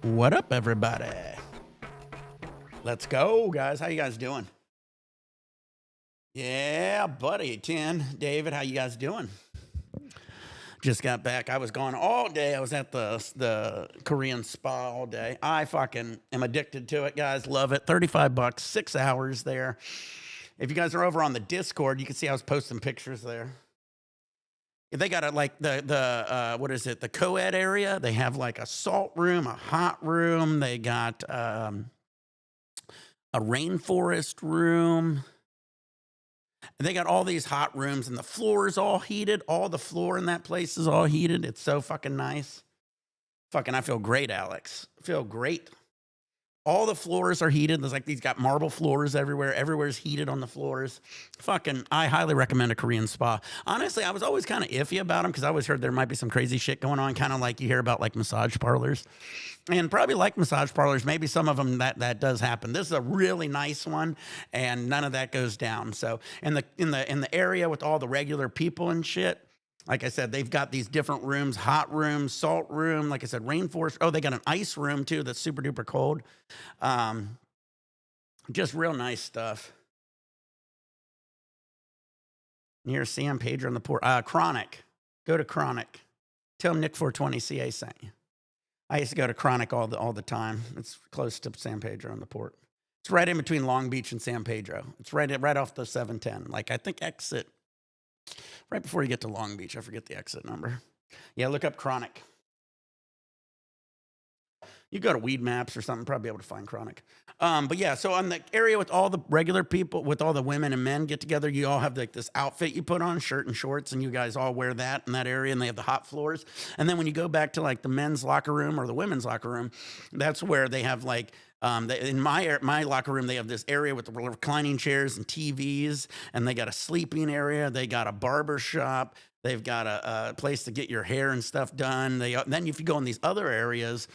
What up, everybody? Let's go, guys. How you guys doing? Yeah, buddy. 10. David, how you guys doing? Just got back. I was gone all day. I was at the Korean spa all day. I fucking am addicted to it, guys. Love it. 35 bucks, 6 hours there. If you guys are over on the Discord, you can see I was posting pictures there. They got like what is it? The co-ed area. They have like a salt room, a hot room. They got a rainforest room. And they got all these hot rooms, and the floor is all heated. All the floor in that place is all heated. It's so fucking nice. Fucking, I feel great, Alex. I feel great. All the floors are heated. There's like these got marble floors everywhere. Everywhere's heated on the floors. Fucking, I highly recommend a Korean spa. Honestly, I was always kind of iffy about them because I always heard there might be some crazy shit going on, kind of like you hear about like massage parlors. And probably like massage parlors, maybe some of them that does happen. This is a really nice one, and none of that goes down. So in the area with all the regular people and shit, like I said, they've got these different rooms, hot room, salt room, like I said, rainforest. Oh, they got an ice room too that's super duper cold. Just real nice stuff. Near San Pedro on the port. Chronic. Go to Chronic. Tell them Nick 420 CA sent you. I used to go to Chronic all the time. It's close to San Pedro on the port. It's right in between Long Beach and San Pedro. It's right off the 710. Like I think exit right before you get to Long Beach. I forget the exit number. Yeah, look up Chronic. You go to Weed Maps or something, probably be able to find Chronic. But yeah, so on the area with all the regular people, with all the women and men get together, you all have like this outfit you put on, shirt and shorts, and you guys all wear that in that area, and they have the hot floors. And then when you go back to like the men's locker room or the women's locker room, that's where they have like, in my locker room, they have this area with the reclining chairs and TVs, and they got a sleeping area. They got a barber shop. They've got a place to get your hair and stuff done. Then if you go in these other areas,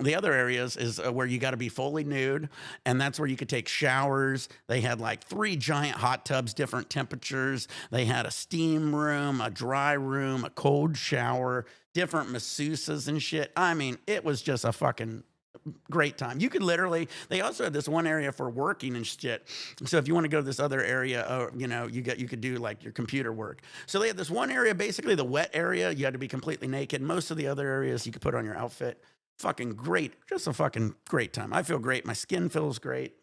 the other areas is where you got to be fully nude, and that's where you could take showers. They had like 3 giant hot tubs, different temperatures. They had a steam room, a dry room, a cold shower, different masseuses and shit. I mean, it was just a fucking great time. You could literally, they also had this one area for working and shit. So if you want to go to this other area, you could do like your computer work. So they had this one area, basically the wet area, you had to be completely naked. Most of the other areas you could put on your outfit. Fucking great. Just a fucking great time. I feel great. My skin feels great.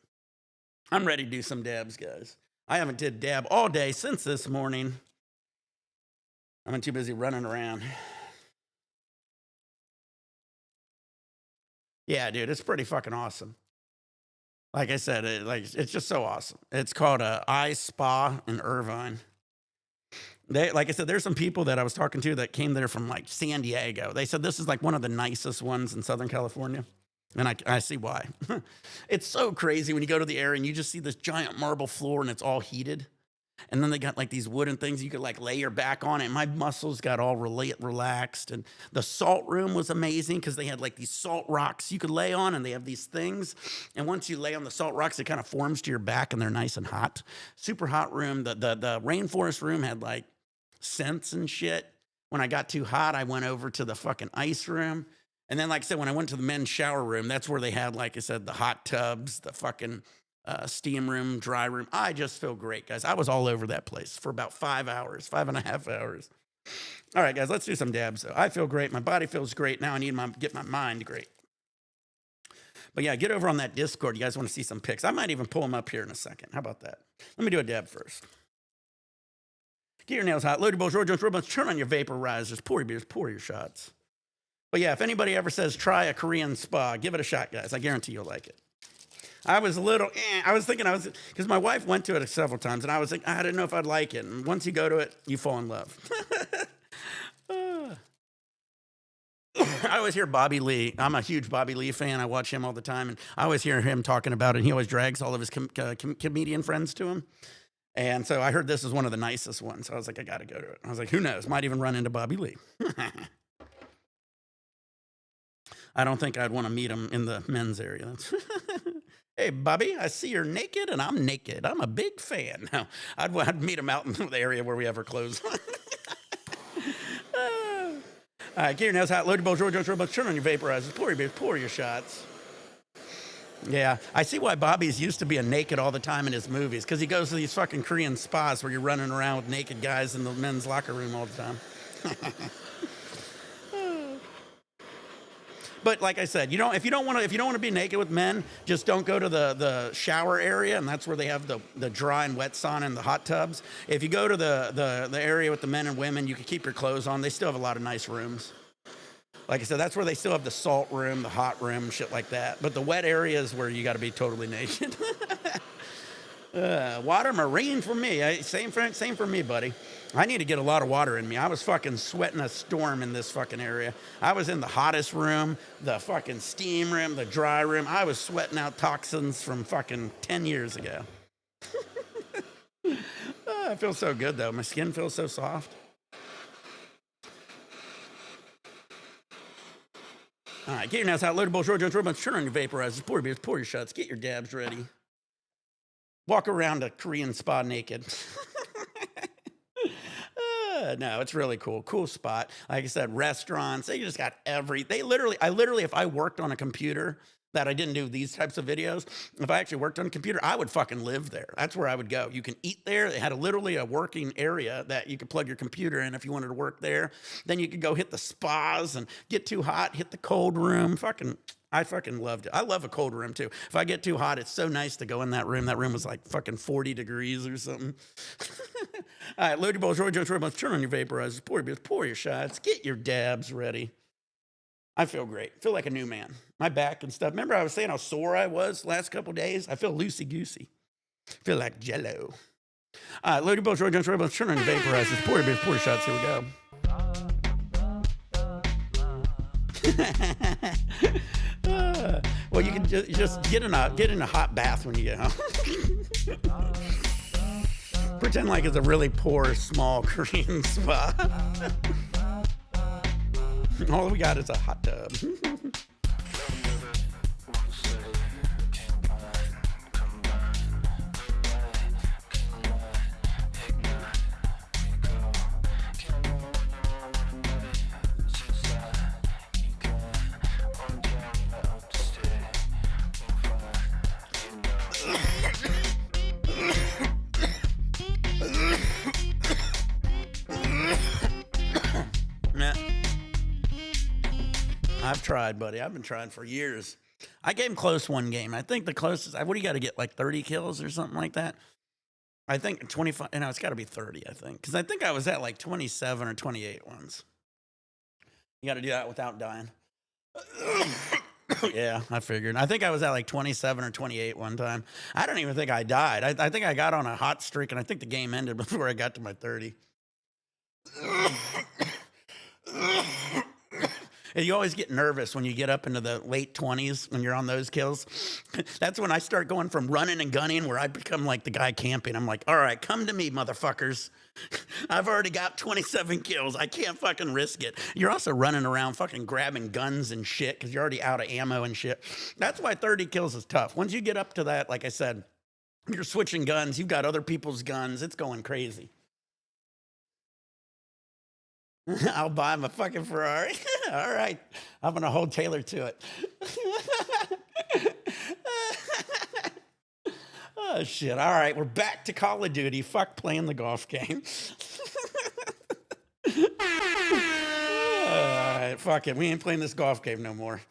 I'm ready to do some dabs, guys. I haven't did dab all day since this morning. I've been too busy running around. Yeah, dude, it's pretty fucking awesome. Like I said, it's just so awesome. It's called Eye Spa in Irvine. Like I said, there's some people that I was talking to that came there from like San Diego. They said this is like one of the nicest ones in Southern California. And I see why. It's so crazy when you go to the area and you just see this giant marble floor and it's all heated. And then they got like these wooden things you could like lay your back on it. My muscles got all relaxed. And the salt room was amazing because they had like these salt rocks you could lay on, and they have these things. And once you lay on the salt rocks, it kind of forms to your back and they're nice and hot. Super hot room. The rainforest room had like scents and shit. When I got too hot, I went over to the fucking ice room. And then, like I said, when I went to the men's shower room, that's where they had, like I said, the hot tubs, the fucking steam room, dry room. I just feel great, guys. I was all over that place for about 5 hours, 5.5 hours. All right, guys, let's do some dabs. So I feel great. My body feels great. Now I need to get my mind great. But yeah, get over on that Discord. You guys want to see some pics? I might even pull them up here in a second. How about that? Let me do a dab first. Get your nails hot. Load your bowls, roll joints, roll turn on your vaporizers. Pour your beers, pour your shots. But yeah, if anybody ever says try a Korean spa, give it a shot, guys. I guarantee you'll like it. I was a little, because my wife went to it several times, and I was like, I didn't know if I'd like it. And once you go to it, you fall in love. I always hear Bobby Lee. I'm a huge Bobby Lee fan. I watch him all the time, and I always hear him talking about it. And he always drags all of his comedian friends to him. And so I heard this is one of the nicest ones. So I was like, I got to go to it. I was like, who knows? Might even run into Bobby Lee. I don't think I'd want to meet him in the men's area. Hey, Bobby, I see you're naked, and I'm naked. I'm a big fan. No, I'd meet him out in the area where we have our clothes on. All right, get your nails hot, load your bowl, George, turn on your vaporizers, pour your shots. Yeah, I see why Bobby's used to being naked all the time in his movies, because he goes to these fucking Korean spas where you're running around with naked guys in the men's locker room all the time. But like I said, if you don't want to be naked with men, just don't go to the shower area, and that's where they have the dry and wet sauna and the hot tubs. If you go to the area with the men and women, you can keep your clothes on. They still have a lot of nice rooms. Like I said, that's where they still have the salt room, the hot room, shit like that. But the wet area is where you got to be totally naked. Water marine for me. Same for me, buddy. I need to get a lot of water in me. I was fucking sweating a storm in this fucking area. I was in the hottest room, the fucking steam room, the dry room. I was sweating out toxins from fucking 10 years ago. I feel so good, though. My skin feels so soft. All right, get your nails out, load your bowl, turn on your vaporizers, pour your beers, pour your shots, get your dabs ready. Walk around a Korean spa naked. No, it's really cool. Cool spot. Like I said, restaurants, they just got I literally, if I worked on a computer that I didn't do these types of videos, if I actually worked on a computer, I would fucking live there. That's where I would go. You can eat there. They had literally a working area that you could plug your computer in if you wanted to work there. Then you could go hit the spas and get too hot, hit the cold room. I fucking loved it. I love a cold room too. If I get too hot, it's so nice to go in that room. That room was like fucking 40 degrees or something. All right, load your bowls, turn on your vaporizers, pour your shots, get your dabs ready. I feel great. I feel like a new man. My back and stuff. Remember I was saying how sore I was last couple days? I feel loosey-goosey. I feel like Jell-O. All right, load your bowls, turn on your vaporizers, pour your shots. Here we go. Well, you can just get in a hot bath when you get home. Pretend like it's a really poor, small Korean spa. All we got is a hot tub. I've tried, buddy. I've been trying for years. I came close one game. I think the closest, what do you got to get, like 30 kills or something like that? I think 25, no, it's got to be 30, I think. Because I think I was at like 27 or 28 once. You got to do that without dying. Yeah, I figured. I think I was at like 27 or 28 one time. I don't even think I died. I think I got on a hot streak, and I think the game ended before I got to my 30. And you always get nervous when you get up into the late 20s when you're on those kills. That's when I start going from running and gunning where I become like the guy camping. I'm like, all right, come to me, motherfuckers. I've already got 27 kills. I can't fucking risk it. You're also running around fucking grabbing guns and shit because you're already out of ammo and shit. That's why 30 kills is tough. Once you get up to that, like I said, you're switching guns. You've got other people's guns. It's going crazy. I'll buy him a fucking Ferrari. All right. I'm going to hold Taylor to it. Oh, shit. All right. We're back to Call of Duty. Fuck playing the golf game. All right. Fuck it. We ain't playing this golf game no more.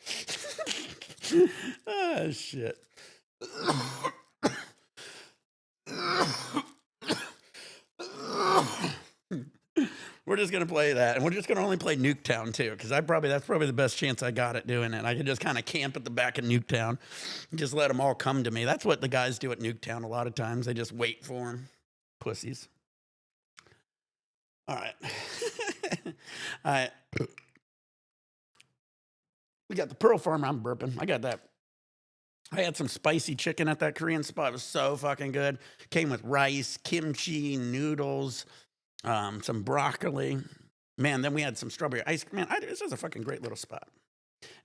Oh, shit. We're just going to play that. And we're just going to only play Nuketown, too, because that's probably the best chance I got at doing it. I can just kind of camp at the back of Nuketown and just let them all come to me. That's what the guys do at Nuketown a lot of times. They just wait for them. Pussies. All right. All right. We got the Pearl Farmer. I'm burping. I got that. I had some spicy chicken at that Korean spot. It was so fucking good. Came with rice, kimchi, noodles, some broccoli. Man, then we had some strawberry ice cream. Man, this is a fucking great little spot.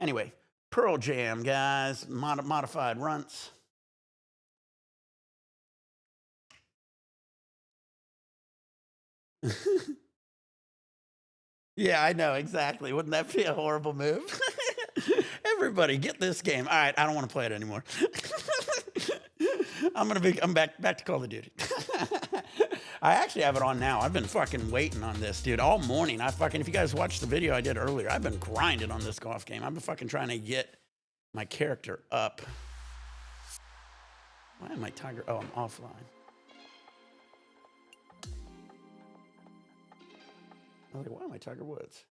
Anyway, Pearl Jam, guys. Modified runts. Yeah, I know, exactly. Wouldn't that be a horrible move? Everybody, get this game. All right, I don't want to play it anymore. I'm back to Call of Duty. I actually have it on now. I've been fucking waiting on this, dude, all morning. If you guys watched the video I did earlier, I've been grinding on this golf game. I've been fucking trying to get my character up. Why am I Tiger? Oh, I'm offline. I was like, why am I Tiger Woods?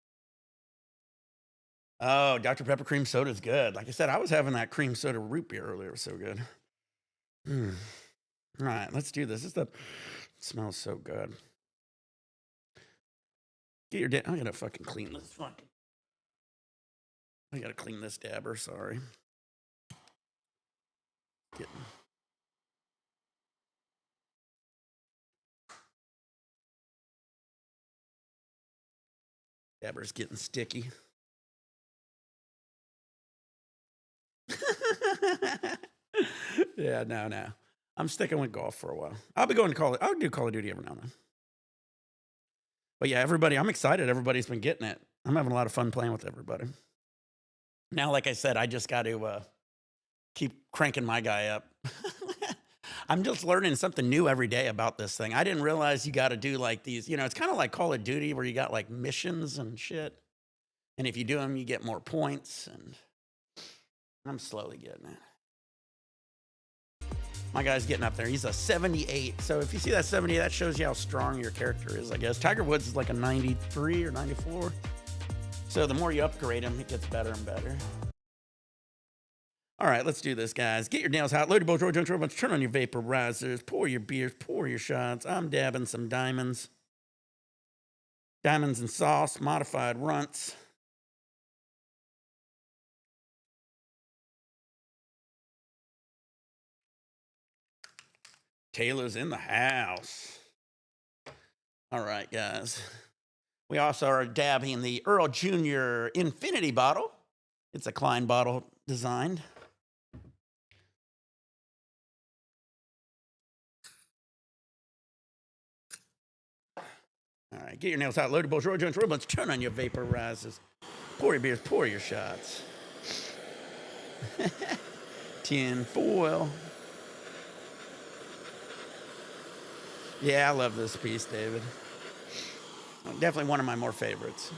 Oh, Dr. Pepper cream soda is good. Like I said, I was having that cream soda root beer earlier. It was so good. All right, let's do this. It smells so good. Get your I gotta fucking clean this. I gotta clean this dabber. Sorry. Dabber's getting sticky. Yeah, no. I'm sticking with golf for a while. I'll be going to I'll do Call of Duty every now and then. But yeah, everybody, I'm excited. Everybody's been getting it. I'm having a lot of fun playing with everybody. Now, like I said, I just got to keep cranking my guy up. I'm just learning something new every day about this thing. I didn't realize you got to do like these, it's kind of like Call of Duty where you got like missions and shit. And if you do them, you get more points. And I'm slowly getting it. My guy's getting up there. He's a 78. So if you see that 78, that shows you how strong your character is, I guess. Tiger Woods is like a 93 or 94. So the more you upgrade him, it gets better and better. All right, let's do this, guys. Get your nails hot. Load your bowls, roll your joints, turn on your vaporizers, pour your beers, pour your shots. I'm dabbing some diamonds. Diamonds and sauce, modified runts. Taylor's in the house. All right, guys. We also are dabbing the Earl Jr. Infinity bottle. It's a Klein bottle designed. All right, get your nails out, load your bowls, roll your joints, roll bunch, turn on your vaporizers. Pour your beers, pour your shots. Tin foil. Yeah, I love this piece, David. Definitely one of my more favorites.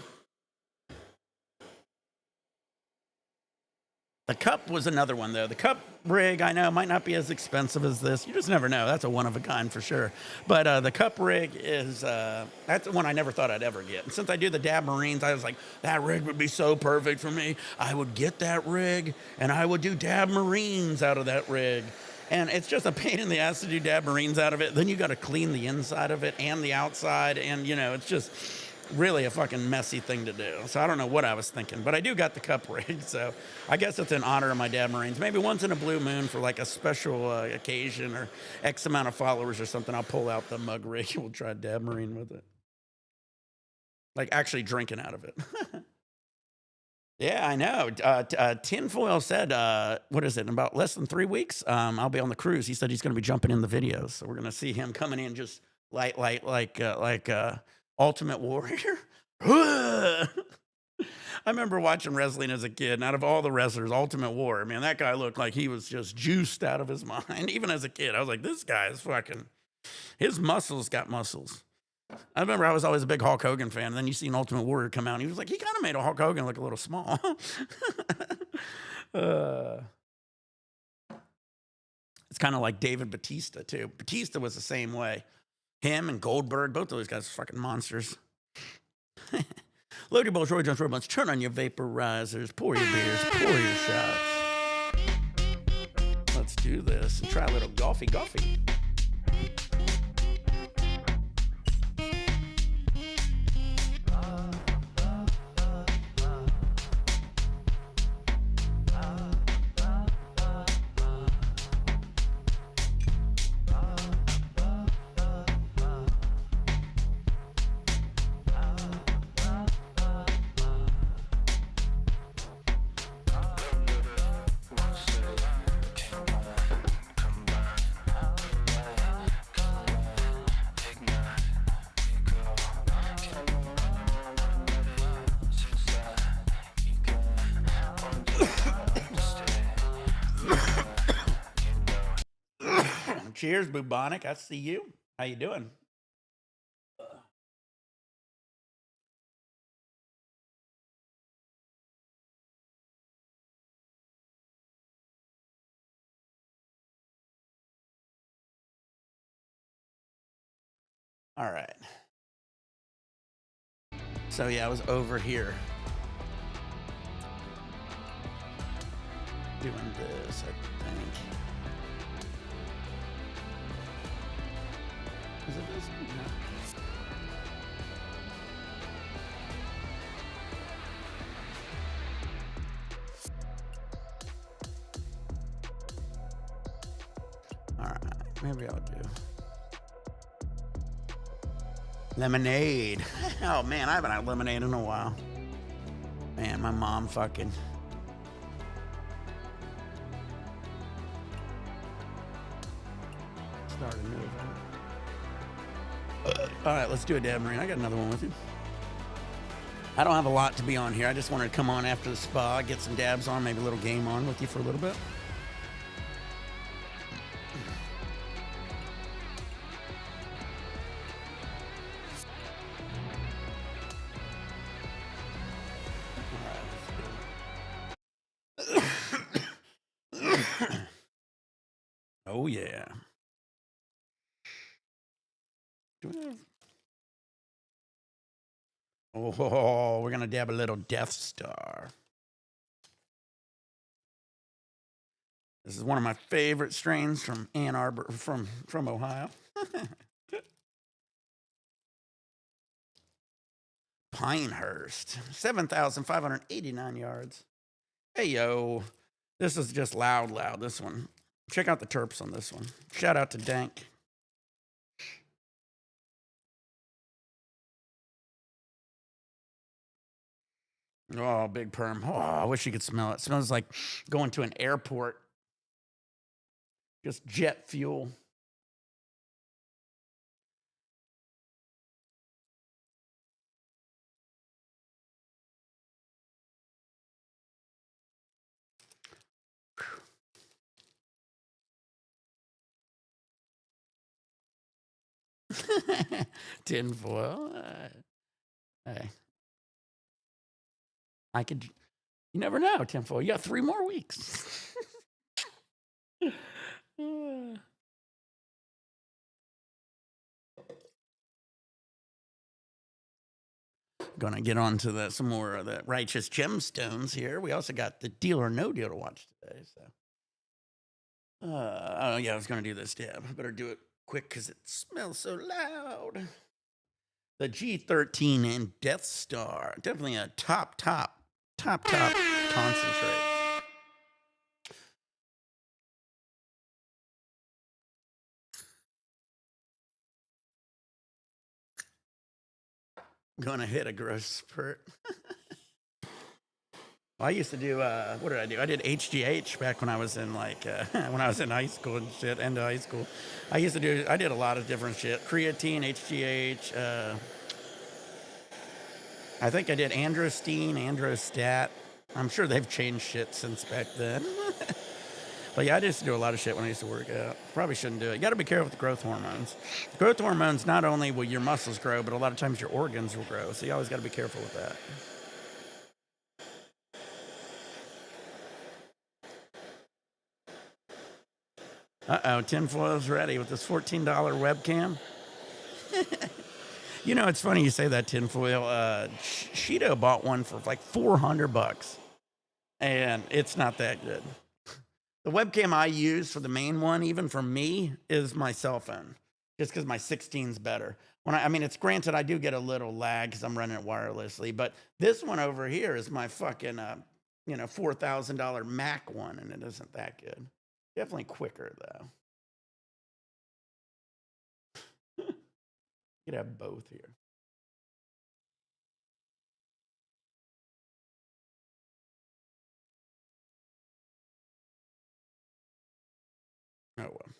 The cup was another one, though. The cup rig, I know, might not be as expensive as this. You just never know. That's a one of a kind for sure. But the cup rig is, that's the one I never thought I'd ever get. And since I do the Dab Marines, I was like, that rig would be so perfect for me. I would get that rig, and I would do Dab Marines out of that rig. And it's just a pain in the ass to do Dab Marines out of it. Then you got to clean the inside of it and the outside. And, it's just really a fucking messy thing to do. So I don't know what I was thinking. But I do got the cup rig. So I guess it's in honor of my Dab Marines. Maybe once in a blue moon for like a special occasion or X amount of followers or something, I'll pull out the mug rig and we'll try Dab Marine with it. Like actually drinking out of it. Yeah, I know. Tinfoil said, what is it, in about less than 3 weeks, I'll be on the cruise. He said he's going to be jumping in the videos. So we're going to see him coming in just like Ultimate Warrior. I remember watching wrestling as a kid, and out of all the wrestlers, Ultimate Warrior, man, that guy looked like he was just juiced out of his mind. Even as a kid, I was like, this guy is fucking, his muscles got muscles. I remember I was always a big Hulk Hogan fan, and then you see an Ultimate Warrior come out, and he was like, he kind of made a Hulk Hogan look a little small. It's kind of like David Batista, too. Batista was the same way. Him and Goldberg, both of those guys are fucking monsters. Load your bowls, roll your joints, roll your bunch, turn on your vaporizers, pour your beers, pour your shots. Let's do this and try a little golfy. Cheers, Bubonic. I see you. How you doing? All right. So yeah, I was over here doing this, I think. Is it this? No. All right. Maybe I'll do lemonade. Oh man, I haven't had lemonade in a while. Man, my mom fucking. Started a new event. All right, let's do a dab, Marine. I got another one with you. I don't have a lot to be on here. I just wanted to come on after the spa, get some dabs on, maybe a little game on with you for a little bit. Oh yeah. Do we have... Oh, we're gonna dab a little Death Star. This is one of my favorite strains from Ann Arbor, from Ohio. Pinehurst, 7,589 yards. Hey yo, this is just loud. This one. Check out the terps on this one. Shout out to Dank. Oh, big perm. Oh, I wish you could smell it. It smells like going to an airport. Just jet fuel. Tinfoil. Hey, I could. You never know, tinfoil. You got 3 more weeks. Gonna get on to some more of the righteous gemstones here. We also got the Deal or No Deal to watch today. So, oh yeah, I was gonna do this dab. I better do it quick because it smells so loud. The G13 and Death Star, definitely a top concentrate. Gonna hit a gross spurt. I used to do what did I do? I did HGH back when I was in when I was in high school and shit, end of high school. I did a lot of different shit. Creatine, HGH, I think I did androstenedione, androstat. I'm sure they've changed shit since back then. But yeah, I used to do a lot of shit when I used to work out. Probably shouldn't do it. You got to be careful with the growth hormones. Growth hormones, not only will your muscles grow, but a lot of times your organs will grow. So you always got to be careful with that. Uh-oh, tinfoil's ready with this $14 webcam. You know, it's funny you say that, tinfoil. Shido bought one for like $400, and it's not that good. The webcam I use for the main one, even for me, is my cell phone, just because my 16's better. I mean, it's granted I do get a little lag because I'm running it wirelessly, but this one over here is my fucking, $4,000 Mac one, and it isn't that good. Definitely quicker though. You could have both here. Oh well.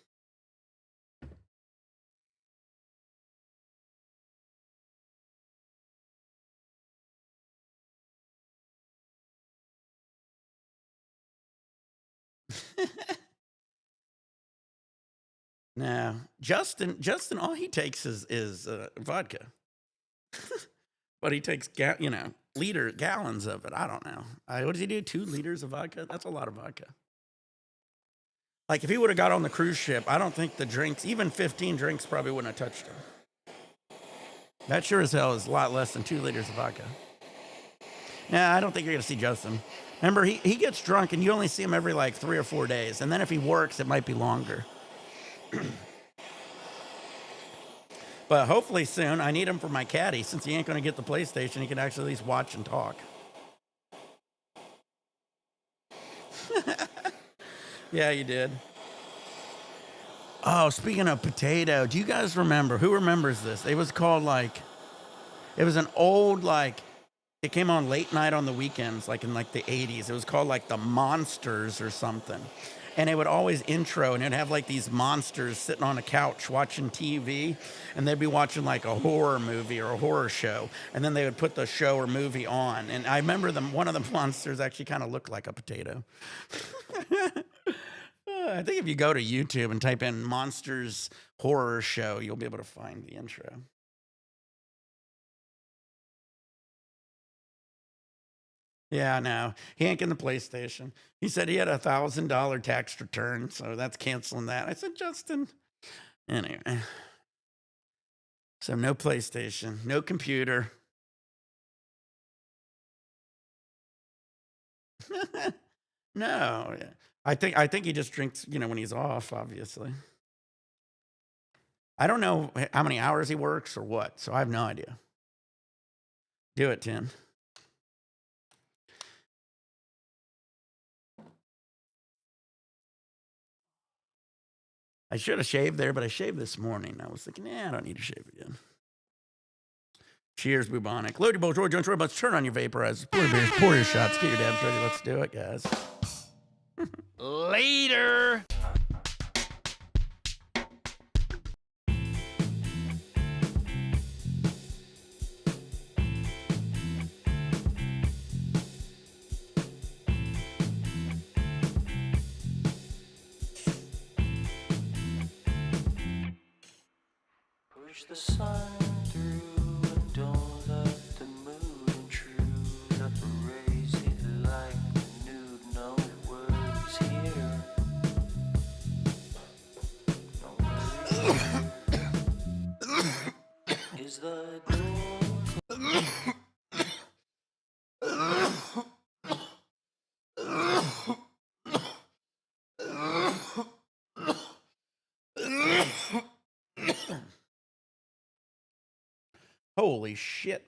No, Justin, all he takes is vodka, but he takes gallons of it. I don't know. What does he do? 2 liters of vodka? That's a lot of vodka. Like if he would have got on the cruise ship, I don't think the drinks, even 15 drinks, probably wouldn't have touched him. That sure as hell is a lot less than 2 liters of vodka. Nah, I don't think you're gonna see Justin. Remember, he gets drunk and you only see him every like 3 or 4 days, and then if he works, it might be longer. But hopefully soon, I need him for my caddy. Since he ain't gonna get the PlayStation, he can actually at least watch and talk. Yeah, you did. Oh, speaking of potato, do you guys remember? Who remembers this? It was called it was an old it came on late night on the weekends, like in like the 80s. It was called like the Monsters or something. And it would always intro and it'd have like these monsters sitting on a couch watching TV, and they'd be watching like a horror movie or a horror show. And then they would put the show or movie on. And I remember one of the monsters actually kind of looked like a potato. I think if you go to YouTube and type in Monsters Horror Show, you'll be able to find the intro. Yeah, no, he ain't getting the PlayStation. He said he had a $1,000 tax return, so that's canceling that. I said, Justin, anyway. So no PlayStation, no computer. No, I think he just drinks, when he's off, obviously. I don't know how many hours he works or what, so I have no idea. Do it, Tim. I should have shaved there, but I shaved this morning. I was thinking, I don't need to shave again. Cheers, bubonic. Load your bowl, George Jones, let's turn on your vaporizers. Pour your beers, pour your shots, get your dabs ready. Let's do it, guys. Later. Push the sun through and don't let the moon intrude. Upraise it like the nude, no worries here. No worries here. Is the door Holy shit.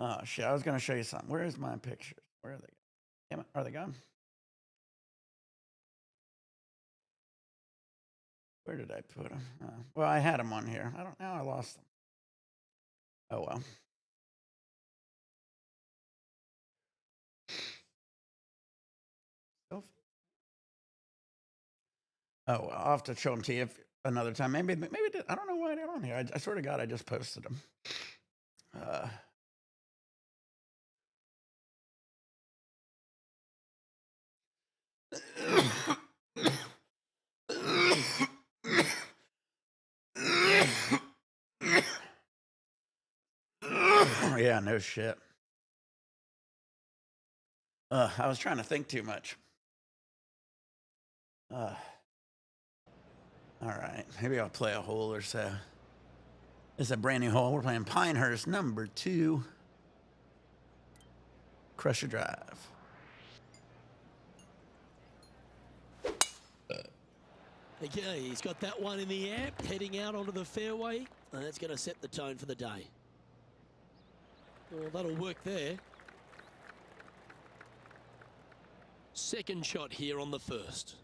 Oh shit, I was gonna show you something. Where is my pictures? Where are they? Damn it, are they gone? Where did I put them? Well, I had them on here. I don't know. I lost them. Oh well. Oh well, I'll have to show them to you another time. Maybe I don't know why they're on here. I swear to God, I just posted them. Yeah, no shit. I was trying to think too much. All right, maybe I'll play a hole or so. This is a brand new hole. We're playing Pinehurst number 2. Crusher Drive. Okay, he's got that one in the air, heading out onto the fairway, and that's going to set the tone for the day. Well, that'll work there. Second shot here on the first.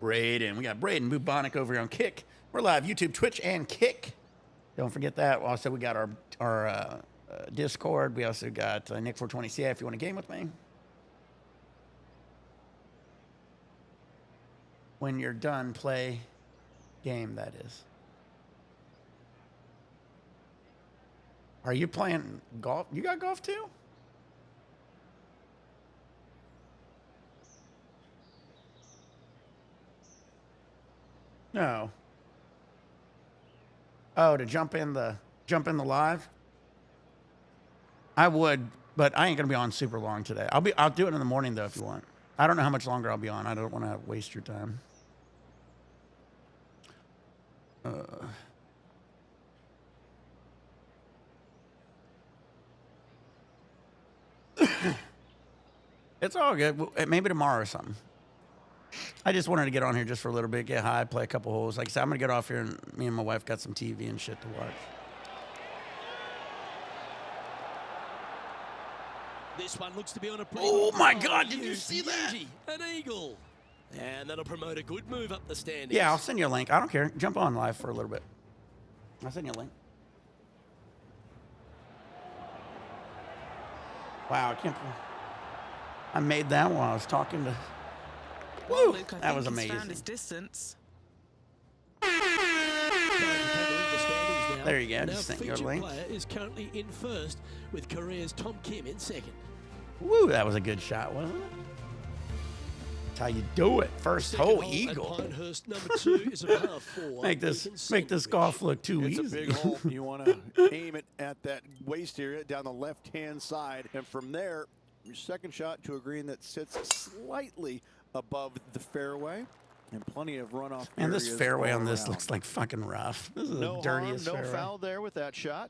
Braden. We got Braden Bubonic over here on Kick. We're live YouTube, Twitch, and Kick. Don't forget that. Also, we got our Discord. We also got Nick420CA if you want to game with me. When you're done, play game, that is. Are you playing golf? You got golf too? No. Oh, to jump in the live? I would, but I ain't gonna be on super long today. I'll do it in the morning though if you want. I don't know how much longer I'll be on. I don't want to waste your time. It's all good. Maybe tomorrow or something. I just wanted to get on here just for a little bit, get high, play a couple holes. Like I said, I'm gonna get off here, and me and my wife got some TV and shit to watch. This one looks to be on a pretty Oh good my roll. God, did you see that? Beauty, an eagle. And that'll promote a good move up the standings. Yeah, I'll send you a link. I don't care. Jump on live for a little bit. I'll send you a link. Wow, I can't. I made that while I was talking to. Well, Woo! Luke, I That think was he's amazing. found his distance. There you go. And Just our sent you a featured link. player is currently in first, with Korea's Tom Kim in second. Woo! That was a good shot, wasn't it? That's how you do it. First Second hole hole at eagle. Pinehurst number 2 is a par 4. Make this golf look too It's easy. a big hole. You want to aim it at that waist area down the left-hand side. And from there, your second shot to a green that sits slightly above the fairway. And plenty of runoff Man, this areas fairway all on this around. looks like fucking rough. This is No the dirtiest harm, no fairway. foul there with that shot.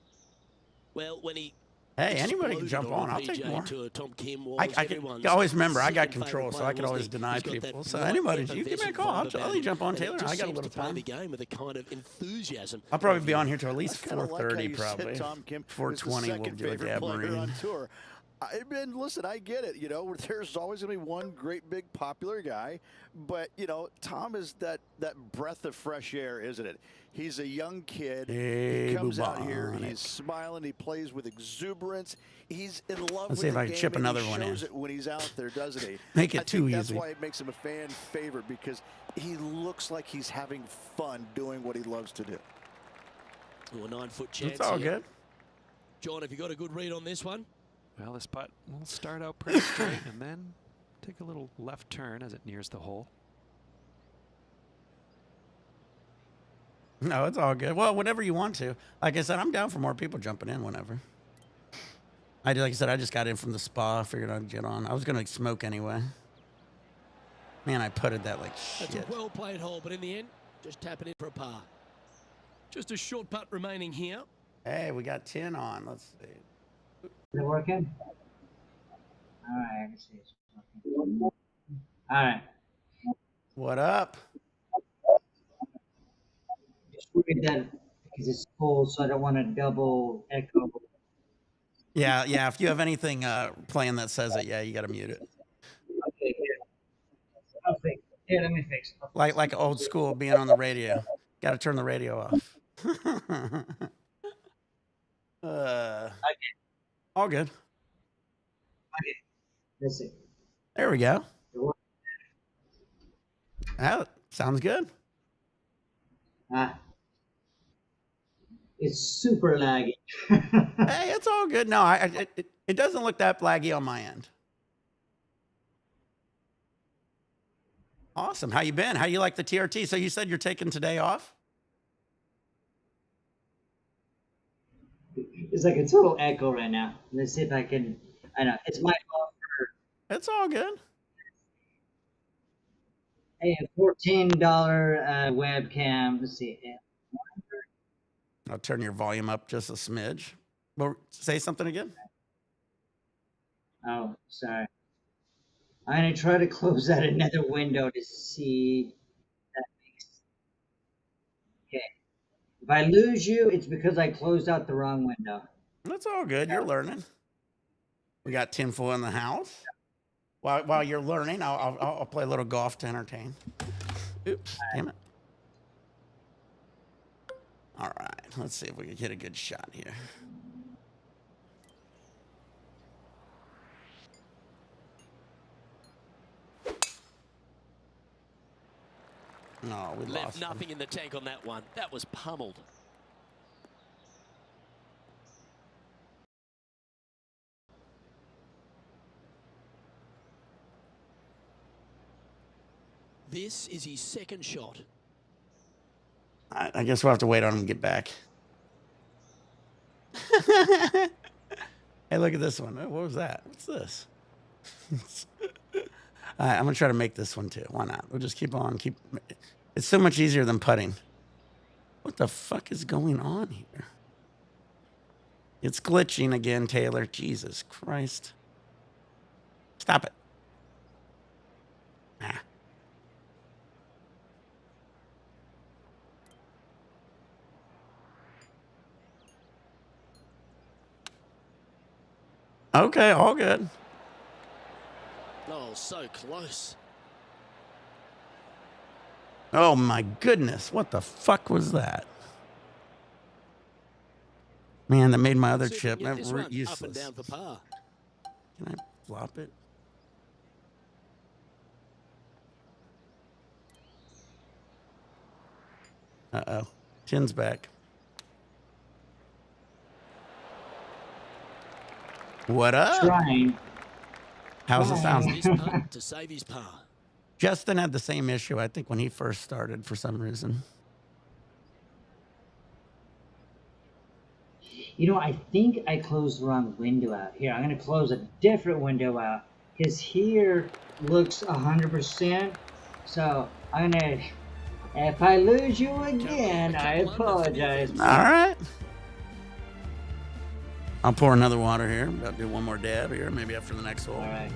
Well, when he Hey, anybody can exploded jump on. a I'll take PGA more. Tour, Tom Kim was I can everyone's always remember I got second control, favourite so I player, could always wasn't he? deny He's got people. that So right anybody, you give me a effervescent call. vibe I'll about let you him, jump on, and it Taylor. just I got a seems little to play time. the game with a kind of enthusiasm. I'll probably be on here till at least I kinda like how 4:30 you said probably. Tom Kim is the 4:20 we'll second do a favorite dab player marine. on tour. I mean, listen, I get it. You know, there's always going to be one great big popular guy, but you know, Tom is that breath of fresh air, isn't it? He's a young kid. Hey, He comes out here. bubonic. He's smiling. He plays with exuberance. He's in love Let's with see if the I can game, chip and another he one in. shows it when he's out there, doesn't he? Make it I too think that's easy. why it makes him a fan favorite, because he looks like he's having fun doing what he loves to do. Oh, a 9-foot chance. It's all here. good. John, have you got a good read on this one? Well, this putt will start out pretty straight and then take a little left turn as it nears the hole. No, it's all good. Well, whenever you want to. Like I said, I'm down for more people jumping in whenever. Like I said, I just got in from the spa. Figured I'd get on. I was gonna smoke anyway. Man, I putted that like That's shit. a well-played hole, but in the end, just tapping in for a par. Just a short putt remaining here. Hey, we got 10 on. Let's see. Is it working? All right, I can see it's working. All right. What up? Just read that because it's full, so I don't want to double echo. Yeah. If you have anything playing that says it, yeah, you got to mute it. Okay, here. I'll fix it. Here, let me fix it. Like old school being on the radio. Got to turn the radio off. All good. Okay. Let's see. There we go. That sounds good. It's super laggy. Hey, it's all good. No, it doesn't look that laggy on my end. Awesome. How you been? How you like the TRT? So you said you're taking today off? It's like a total echo right now. Let's see if I can. I know it's my fault for It's all good. a $14 webcam. Let's see. I'll turn your volume up just a smidge. Well, say something again. Oh, sorry. I'm gonna try to close out another window to see if that makes. Okay. If I lose you, it's because I closed out the wrong window. That's all good. You're learning. We got tinfoil in the house. While you're learning, I'll play a little golf to entertain. Oops, damn it. All right, let's see if we can get a good shot here. No, we Left lost nothing in the tank on that one. That was pummeled. This is his second shot. I guess we'll have to wait on him to get back. Hey, look at this one. What was that? What's this? All right, I'm gonna try to make this one too. Why not? We'll just keep on. It's so much easier than putting. What the fuck is going on here? It's glitching again, Taylor. Jesus Christ. Stop it. Ah. Okay, all good. Oh, so close. Oh my goodness. What the fuck was that? Man, that made my other See if we chip can get this one up and useless. down for par. Can I flop it? Uh-oh. Chin's back. What up? Trying. How's it sound? This putt to save his par. Justin had the same issue, I think, when he first started for some reason. You know, I think I closed the wrong window out. Here, I'm going to close a different window out. Because here looks 100%. So, I'm going to... If I lose you again, I apologize. All right. I'll pour another water here. I'll do one more dab here, maybe after the next hole. All right.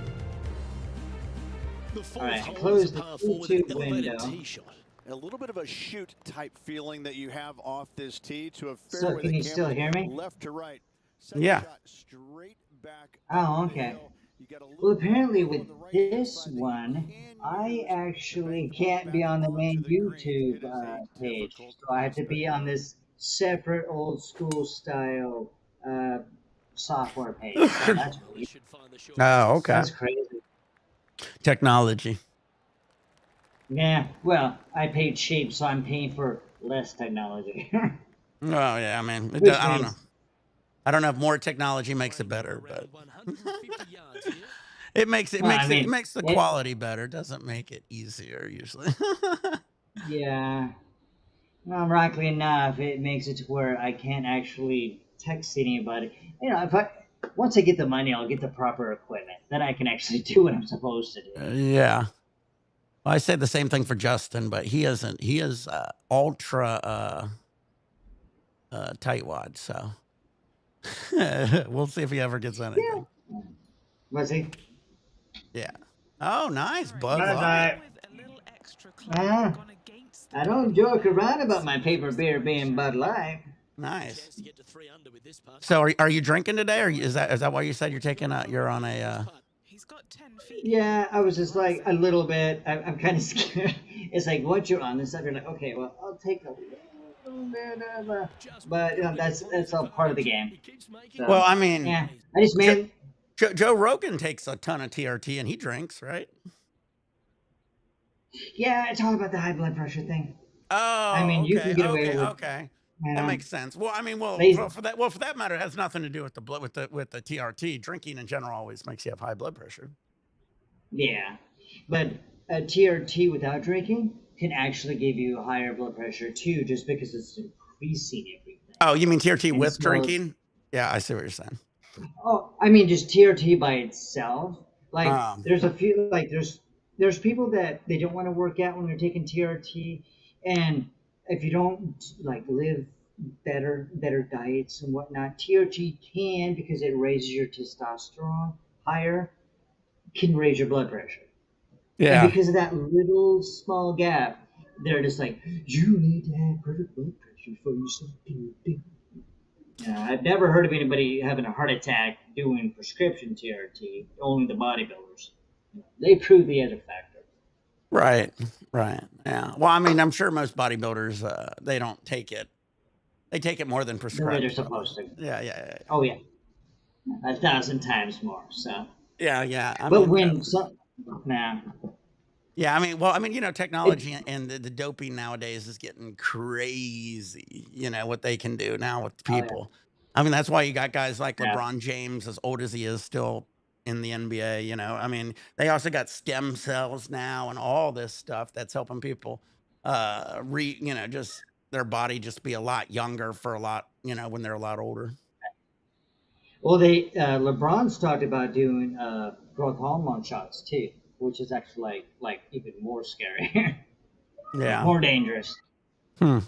The fourth All right, hole close is a the par four with an 2-2 elevated window. tee shot. A little bit of a shoot type feeling that you have off this tee to a So, fairway can that you still hear me? left to right. Second Yeah. shot straight back Oh, up the okay. hill. You got a little Well, bit apparently on with the right-hand this side that you one, can I use to actually bank can't be back on the onto main the green. YouTube It is a page. difficult So I have to be prospect. on this separate old school style software page. So that's weird. Should find the short Oh, distance. okay. That's crazy. Technology. Yeah, well, I paid cheap, so I'm paying for less technology. Oh, yeah, I mean, Which I don't know. means, I don't know if more technology makes it better, but Around 150 yards here. it makes it well, I makes it, mean, it makes the quality better. It doesn't make it easier usually. yeah. Well, ironically enough, it makes it to where I can't actually text anybody. You know, once I get the money, I'll get the proper equipment. Then I can actually do what I'm supposed to do. Yeah. Well, I say the same thing for Justin, but he isn't. He is ultra tightwad, so we'll see if he ever gets anything. Was he? Yeah. Oh, nice. Bud Bye Light. bye. I don't joke around about my paper beer being Bud Light. Nice. Chance to get to 3 under with this putt. So are you drinking today, or is that why you said you're taking you're on a He's got 10 feet. Yeah, I was just like a little bit. I'm kind of scared. It's like once you're on this stuff, you're like, okay, well, I'll take a little bit of a. But you know, that's all part of the game. So, well, I mean, yeah, I just made. Joe Rogan takes a ton of TRT and he drinks, right? Yeah, it's all about the high blood pressure thing. Oh, I mean, okay, you can get away okay, with. okay. You That know, makes sense. Well, I mean, lazy- for that matter, it has nothing to do with the blood with the TRT. Drinking in general always makes you have high blood pressure. Yeah, but a TRT without drinking can actually give you higher blood pressure too, just because it's increasing everything. Oh, you mean TRT And with so- drinking? Yeah, I see what you're saying. Oh, I mean, just TRT by itself. Like, Um. there's a few, like, there's people that they don't want to work out when they're taking TRT, and if you don't like live better diets and whatnot, TRT can, because it raises your testosterone higher, can raise your blood pressure. Yeah. And because of that little small gap, they're just like, you need to have perfect blood pressure before you start doing things. I've never heard of anybody having a heart attack doing prescription TRT, only the bodybuilders. They prove the other factor. Right. Yeah. Well, I mean, I'm sure most bodybuilders they don't take it. They take it more than The way prescribed. they're supposed to. Yeah. Oh, yeah. 1,000 times more, so. Yeah. I But mean, when some. Nah. Yeah, I mean, well, I mean, technology and the doping nowadays is getting crazy. What they can do now with Oh yeah, people. I mean, that's why you got guys like yeah. LeBron James, as old as he is, still in the NBA. I mean, they also got stem cells now and all this stuff that's helping people, just their body just be a lot younger for a lot, when they're a lot older. Well, they LeBron's talked about doing growth hormone shots too, which is actually like even more scary, Yeah. more dangerous. Hmm.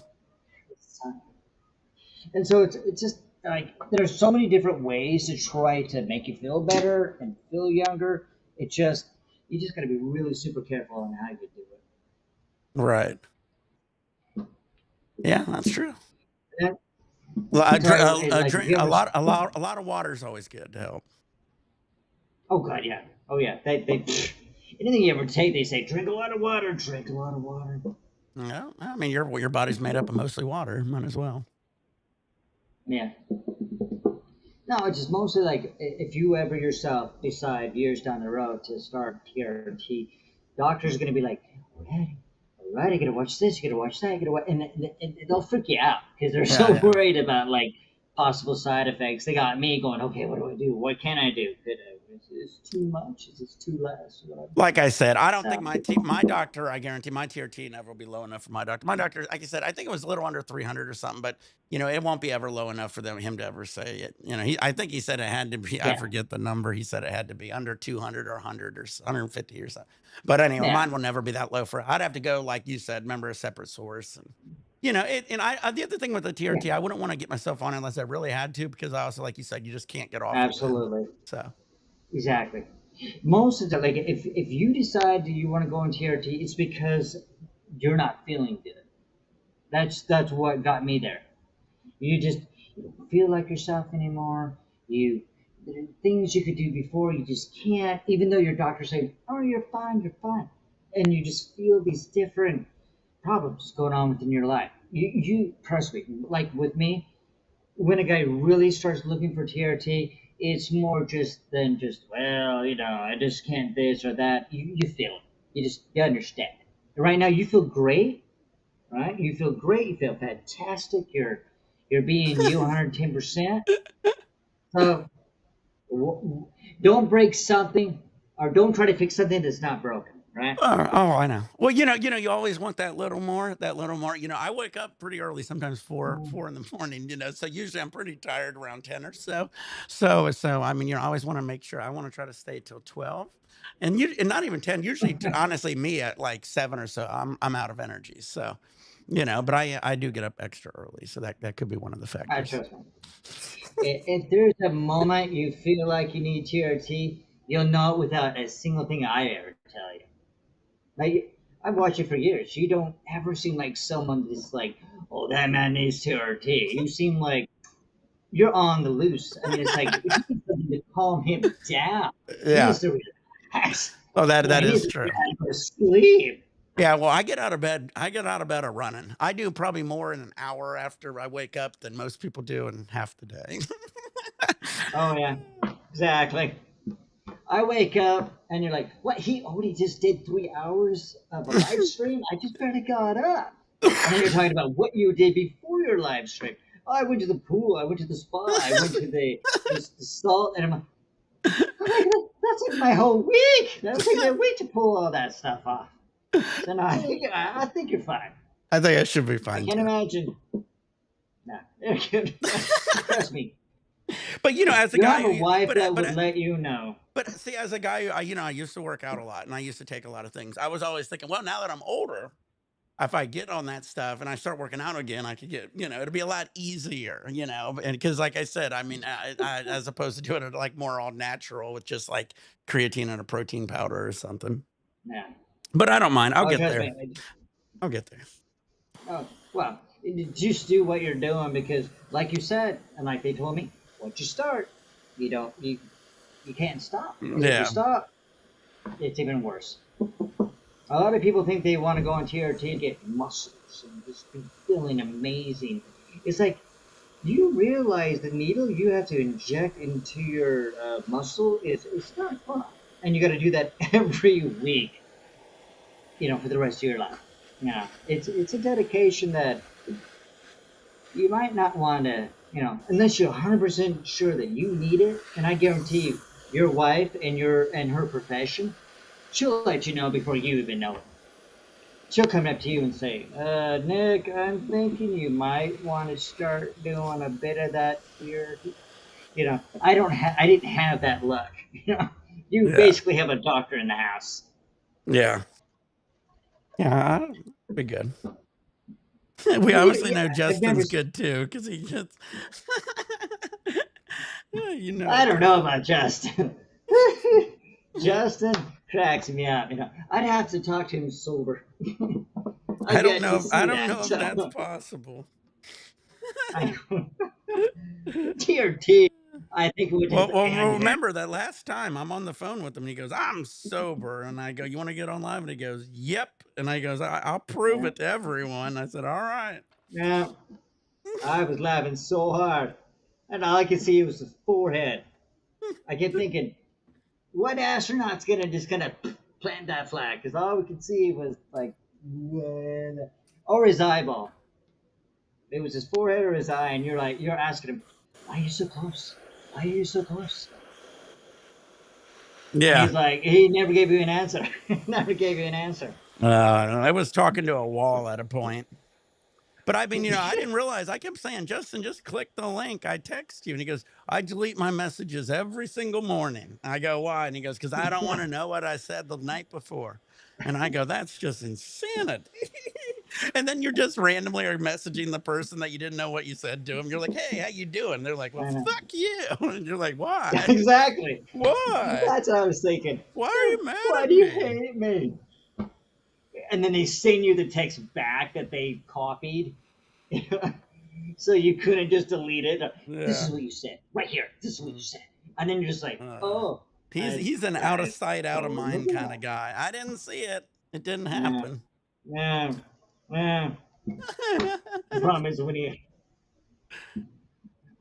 And so it's just like there's so many different ways to try to make you feel better and feel younger. It just you just got to be really super careful on how you do it. Right. Yeah, that's true. And Drink, so, like, if drink you ever, a lot of water is always good to help. oh god, yeah, oh yeah, they anything you ever take, they say drink a lot of water, drink a lot of water. Yeah, I mean, your body's made up of mostly water. Might as well. Yeah. No, it's just mostly like if you ever yourself decide years down the road to start TRT, doctors are going to be like, all right, you got to watch this, you got to watch that, you got to watch, and they'll freak you out because they're Yeah, so yeah. worried about like possible side effects. They got me going, okay, what do I do? What can I do? Is this too much? Is this too less? Whatever. Like I said, I don't So, think my doctor. I guarantee my TRT never will be low enough for my doctor. My doctor, like I said, I think it was a little under 300 or something, but it won't be ever low enough for him to ever say it. I think he said it had to be. I yeah, forget the number. He said it had to be under 200 or 100 or 150 or something. But anyway, yeah, mine will never be that low for. I'd have to go, like you said, remember, a separate source. And the other thing with the yeah, TRT, I wouldn't want to get myself on unless I really had to, because I also, like you said, you just can't get off it then. absolutely, So exactly. Most of the like if you decide that you want to go on TRT, it's because you're not feeling good. That's what got me there. You don't feel like yourself anymore. You the things you could do before you just can't, even though your doctor say, "Oh, you're fine," and you just feel these different problems going on within your life. You trust me, like with me, when a guy really starts looking for TRT, it's more just than just well, I just can't this or that. You feel it. You understand. Right now, you feel great, right? You feel great. You feel fantastic. You're being you 110%. So don't break something, or don't try to fix something that's not broken, right? Oh, I know. Well, you always want that little more, that little more. I wake up pretty early, sometimes four in the morning. So usually I'm pretty tired around 10 or so. So I mean, I always want to make sure I want to try to stay till 12, and not even 10. Usually, honestly, me at like 7 or so, I'm out of energy. So, but I do get up extra early, so that could be one of the I factors. trust me. If there's a moment you feel like you need TRT, you'll know it without a single thing I ever tell you. Like I've watched you for years. You don't ever seem like someone that's like, "Oh, that man needs TRT." You seem like you're on the loose. I mean, it's like if you need something to calm him down, he Yeah. needs to relax. Oh, that He needs is to true. go to sleep. Yeah, well, I get out of bed. I get out of bed a running. I do probably more in an hour after I wake up than most people do in half the day. Oh yeah, exactly. I wake up and you're like, "What? He already just did 3 hours of a live stream? I just barely got up." And then you're talking about what you did before your live stream. Oh, I went to the pool. I went to the spa. I went to the salt, and I'm like, that's like my whole week. That's like a week to pull all that stuff off. So no, I think you're fine. I think I should be I fine can't too. imagine. No, you're good. Trust me. But as a You guy have a who, wife but that would let you know. see, as a guy who, I used to work out a lot and I used to take a lot of things. I was always thinking, well, now that I'm older, if I get on that stuff and I start working out again, I could get, it'll be a lot easier, and because, like I said, I mean, as opposed to doing it like more all natural with just like creatine and a protein powder or something. Yeah. But I don't mind. I'll Oh, get trust there. me. I'll get there. Oh, well, just do what you're doing because, like you said, and like they told me, once you start, you don't you can't stop. If you Yeah. stop, it's even worse. A lot of people think they want to go on TRT to get muscles and just be feeling amazing. It's like, do you realize the needle you have to inject into your muscle is it's not fun, and you got to do that every week. for the rest of your life. It's a dedication that you might not want to, unless you're 100% sure that you need it. And I guarantee you, your wife and her profession, she'll let you know before you even know it. She'll come up to you and say, Nick, I'm thinking you might want to start doing a bit of that here. I didn't have that luck. You Yeah. basically have a doctor in the house. Yeah. Yeah. That'd be good. We obviously know I've never. Justin's good too because he gets. Yeah, I it don't pretty know well. about Justin. Justin cracks me up. I'd have to talk to him sober. I I've don't yet to know. I see don't that. know if that's So, possible. I, TRT, I think it would just Well, end there. remember that last time I'm on the phone with him and he goes, "I'm sober," and I go, "You want to get on live?" And he goes, "Yep," and I goes, "I'll prove Yeah, it to everyone." I said, "All right." yeah. I was laughing so hard, and all I could see was his forehead. I kept thinking, what astronaut's gonna just kind of plant that flag? Because all we could see was like, or his eyeball. It was his forehead or his eye, and you're asking him, why are you so close? Why are you so close? And Yeah. he's like, he never gave you an answer. Never gave you an answer. I was talking to a wall at a point. But I mean, I didn't realize. I kept saying, "Justin, just click the link. I text you." And he goes, "I delete my messages every single morning." I go, "Why?" And he goes, "Because I don't want to know what I said the night before." And I go, "That's just insanity." And then you're just randomly are messaging the person that you didn't know what you said to them. You're like, "Hey, how you doing?" They're like, "Well, I know. fuck you." And you're like, "Why? Exactly. Why? That's what I was thinking. Why are you mad Why at do you me?" hate me? And then they send you the text back that they copied. So you couldn't just delete it. This Yeah. is what you said. Right here. This is what you Mm. said. And then you're just like, Uh, oh, he's an out of I sight, out of totally mind kind forgot. of guy. I didn't see it. It didn't Yeah. happen. Yeah. Yeah. The problem is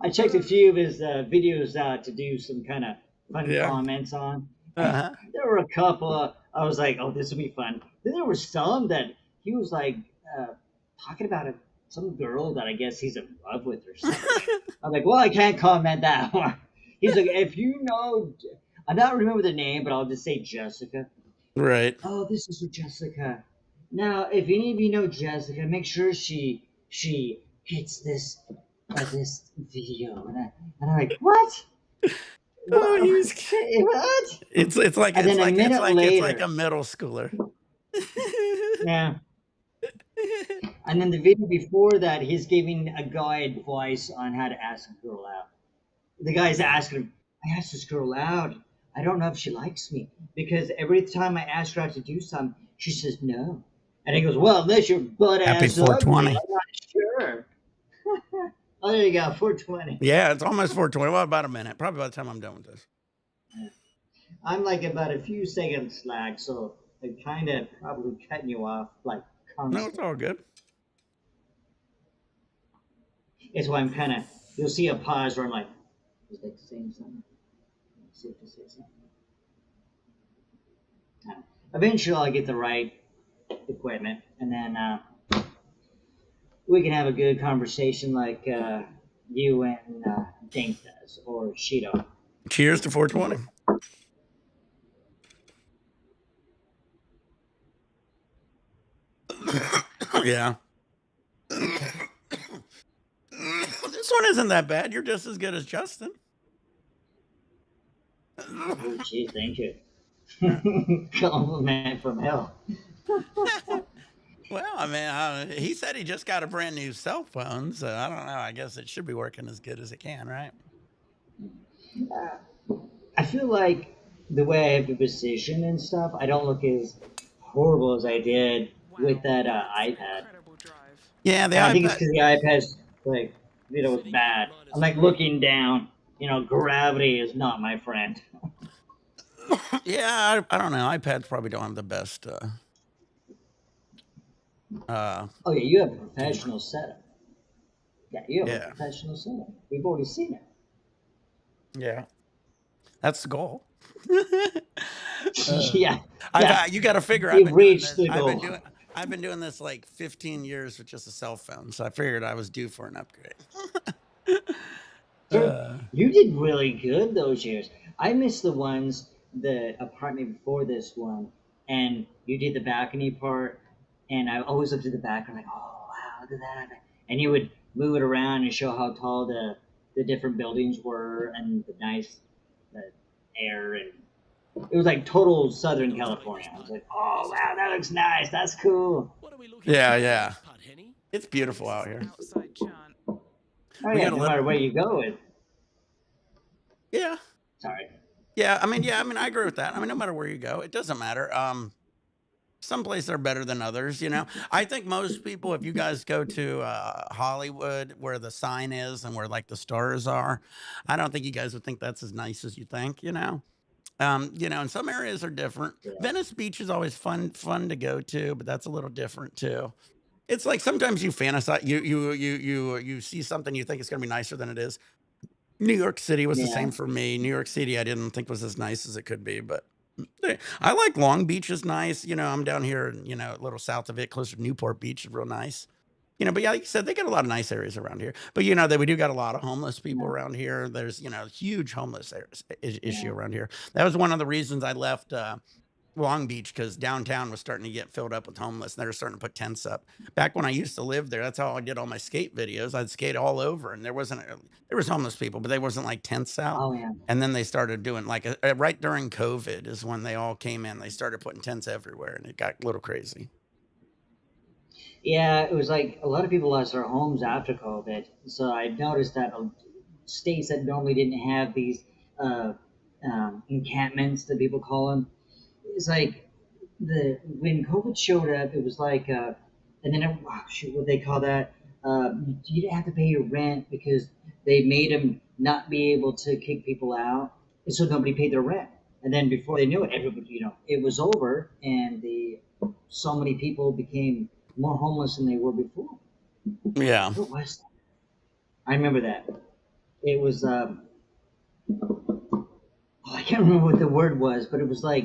I checked a few of his videos to do some kind of fun Yeah. comments on. Uh-huh. There were a couple. I was like, oh, this will be fun. Then there were some that he was like talking about some girl that I guess he's in love with or something. I'm like, well, I can't comment that one. He's like, if you know, I don't remember the name, but I'll just say Jessica. Right. Oh, this is for Jessica. Now, if any of you know Jessica, make sure she hits this video. And I'm like, what? Oh, What? he's What? it's like And then a minute it's like later, a middle schooler. yeah. And then the video before that, he's giving a guy advice on how to ask a girl out. The guy's Yeah. asking him, I asked this girl out. I don't know if she likes me because every time I ask her out to do something, she says no. And he goes, well, unless you're butt Happy ass ugly, 420. I'm not sure. Oh, there you go, 420. Yeah, it's almost 420. Well, about a minute. Probably by the time I'm done with this. I'm like about a few seconds lag, so I'm kind of probably cutting you off like No, it's constantly. all good. It's why I'm kind of, you'll see a pause where I'm like, is they saying something? Let's see if they say something. Eventually, I'll get the right equipment, and then we can have a good conversation like you and Dink does, or Shido. Cheers to 420. Yeah. This one isn't that bad. You're just as good as Justin. Oh, gee, thank you. Yeah. Compliment from hell. Well, I mean, he said he just got a brand new cell phone, so I don't know. I guess it should be working as good as it can, right? I feel like the way I have the position and stuff, I don't look as horrible as I did with that iPad. Yeah, the And I think it's iPad. because the iPad's like, was bad. I'm like looking down. Gravity is not my friend. Yeah, I don't know. iPads probably don't have the best uh Oh yeah, you have a camera. professional setup. Yeah, you have a Yeah. professional setup. We've already seen it. Yeah. That's the goal. Yeah, I've yeah. you got to figure You've reached the I've been goal. doing this like 15 years with just a cell phone, so I figured I was due for an upgrade. Sure, uh, you did really good those years. I miss the apartment before this one, and you did the balcony part, and I always looked at the back and like, oh wow, look at that. And you would move it around and show how tall the different buildings were and the nice uh, air, and it was like total Southern California. I was like, oh wow, that looks nice. That's cool. What are we looking yeah, at for yeah, this putt, Henny? it's beautiful out here. Outside chant. Oh We yeah, got a no matter little, where you go, it. yeah, Sorry. yeah. I mean, I agree with that. I mean, no matter where you go, it doesn't matter. Some places are better than others, you know. I think most people, if you guys go to Hollywood, where the sign is and where like the stars are, I don't think you guys would think that's as nice as you think, you know. And some areas are different. Yeah. Venice Beach is always fun to go to, but that's a little different too. It's like sometimes you fantasize, you see something you think it's gonna be nicer than it is. New York City was the Yeah. same for me. New York City, I didn't think was as nice as it could be, but I like Long Beach is nice. I'm down here, a little south of it, closer to Newport Beach is real nice. But yeah, like you said, they got a lot of nice areas around here. But that we do got a lot of homeless people Yeah. around here. There's, huge homeless issue Yeah. around here. That was one of the reasons I left Long Beach, because downtown was starting to get filled up with homeless, and they were starting to put tents up. Back when I used to live there, that's how I did all my skate videos. I'd skate all over, and there was homeless people, but they wasn't like tents out. Oh yeah. And then they started doing like right during COVID is when they all came in. They started putting tents everywhere, and it got a little crazy. Yeah, it was like a lot of people lost their homes after COVID. So I noticed that states that normally didn't have these uh, encampments that people call them, it's like when COVID showed up, it was like, and then shoot, what they call that? You didn't have to pay your rent because they made them not be able to kick people out, and so nobody paid their rent. And then before they knew it, everybody, it was over, and so many people became more homeless than they were before. Yeah. What was that? I remember that. It was I can't remember what the word was, but it was like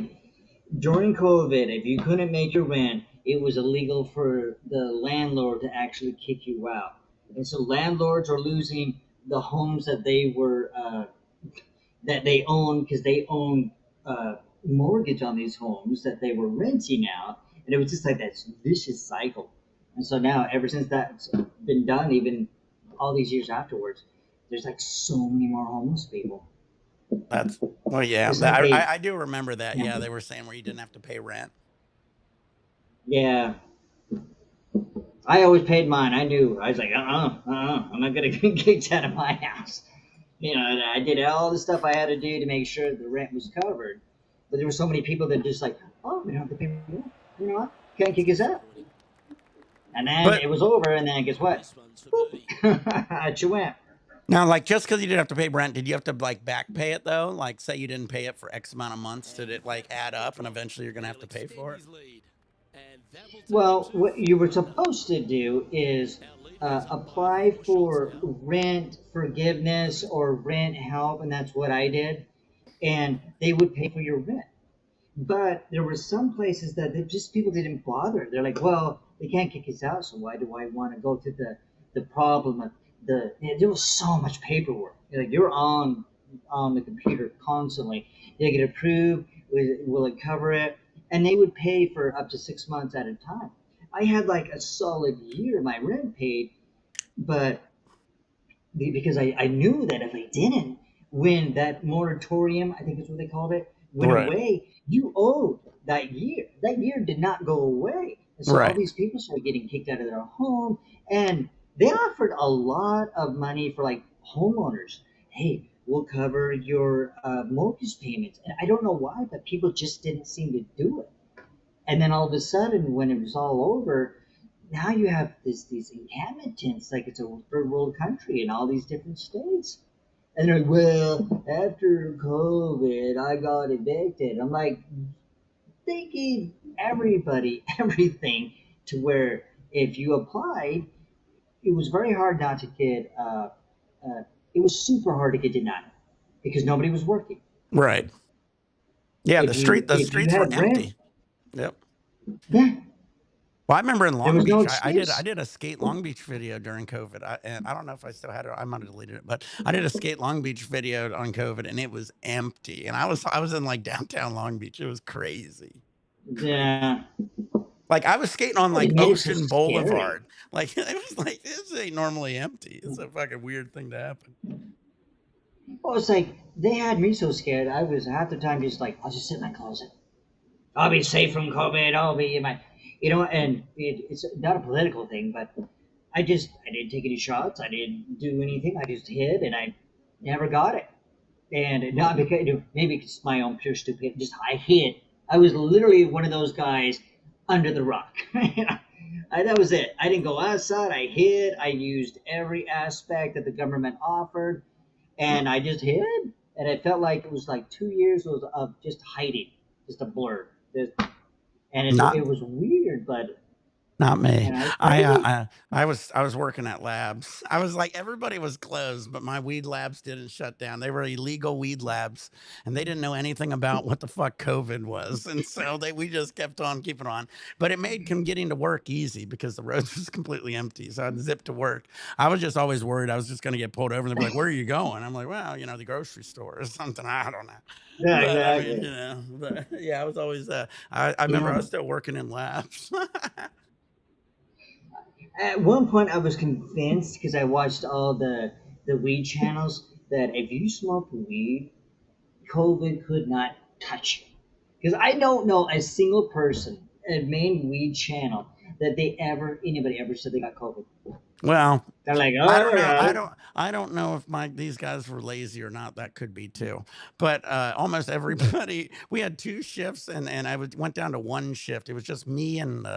during COVID, if you couldn't make your rent, it was illegal for the landlord to actually kick you out. And so landlords are losing the homes that they own because they own mortgage on these homes that they were renting out, and it was just like that vicious cycle. And so now, ever since that's been done, even all these years afterwards, there's like so many more homeless people. Well, yeah, It's like they, I do remember that. yeah, Yeah, they were saying where you didn't have to pay rent. yeah. I always paid mine. I knew. I was like, I'm not gonna get kicked out of my house. And I did all the stuff I had to do to make sure the rent was covered. But there were so many people that just like, oh, we don't have to pay rent. You know what? Can't kick us out. And then But it was over, and then guess what? This one's for birdie. Out you went. now, like, just because you didn't have to pay rent, did you have to like back pay it though? Like, say you didn't pay it for X amount of months, did it like add up, and eventually you're gonna have to pay for it? Well, what you were supposed to do is apply for rent forgiveness or rent help, and that's what I did. And they would pay for your rent. But there were some places that people didn't bother. They're like, well, they can't kick us out, so why do I want to go to the problem of there was so much paperwork. Like you're on the computer constantly. They get approved. Will it cover it? And they would pay for up to 6 months at a time. I had like a solid year my rent paid, but because I knew that if I didn't, when that moratorium, I think is what they called it, went Right. away, you owed that year. That year did not go away. And so all Right. these people started getting kicked out of their home, and they offered a lot of money for like homeowners. Hey, we'll cover your mortgage payments. And I don't know why, but people just didn't seem to do it. And then all of a sudden, when it was all over, now you have these encampment tents like it's a third world country in all these different states. And they're like, well, after COVID, I got evicted. I'm like, they gave everybody everything to where if you applied, it was very hard not to get, it was super hard to get denied because nobody was working. Right. Yeah, If the you streets were had rent, empty. Yep. yeah, Well, I remember in there Long was no Beach, I excuse. did a skate Long Beach video during COVID. And I don't know if I still had it. I might have deleted it, but I did a skate Long Beach video on COVID, and it was empty. And I was in like downtown Long Beach. It was crazy, crazy. Yeah, Like I was skating on like it made it so Ocean scary. Boulevard. Like it was like this ain't normally empty. It's a fucking weird thing to happen. Well, it's like they had me so scared. I was half the time just like, I'll just sit in my closet. I'll be safe from COVID. I'll be in my, and it's not a political thing, but I didn't take any shots. I didn't do anything. I just hid, and I never got it. And not because maybe it's my own pure stupidity. Just I hid. I was literally one of those guys under the rock. That was it. I didn't go outside. I hid. I used every aspect that the government offered, and I just hid. And it felt like it was like 2 years of just hiding, just a blur. And Not it was weird, but Not me. and I was crazy. I was working at labs. I was like everybody was closed, but my weed labs didn't shut down. They were illegal weed labs, and they didn't know anything about what the fuck COVID was, and so we just kept on keeping on. But it made getting to work easy because the roads was completely empty, so I'd zip to work. I was just always worried I was just going to get pulled over, and they'd be like, "Where are you going?" I'm like, "Well, the grocery store or something. I don't know." Yeah, But I mean, exactly. but yeah, I was always. I You remember I was know, still working in labs. at one point I was convinced because I watched all the weed channels that if you smoke weed, COVID could not touch you. Because I don't know a single person, a main weed channel, that anybody ever said they got COVID. Well, They're like, I oh, don't I know. got it. I don't know if these guys were lazy or not. That could be too. But almost everybody, we had two shifts, and went down to one shift. It was just me and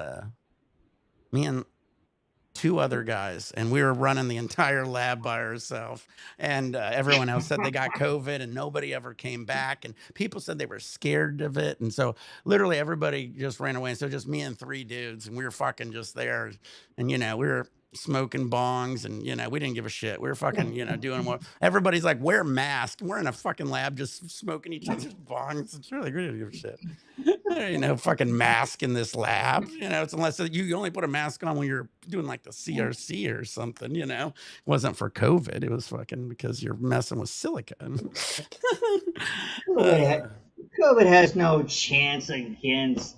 two other guys, and we were running the entire lab by ourselves. And everyone else said they got COVID, and nobody ever came back. And people said they were scared of it, and so literally everybody just ran away. And so just me and three dudes, and we were fucking just there, and we were smoking bongs, and we didn't give a shit. We were fucking doing what everybody's like, wear masks. We're in a fucking lab just smoking each other's bongs. It's really good to give a shit. Fucking mask in this lab. It's unless you only put a mask on when you're doing like the CRC or something. It wasn't for COVID. It was fucking because you're messing with silicon. COVID, uh, ha- COVID has no chance against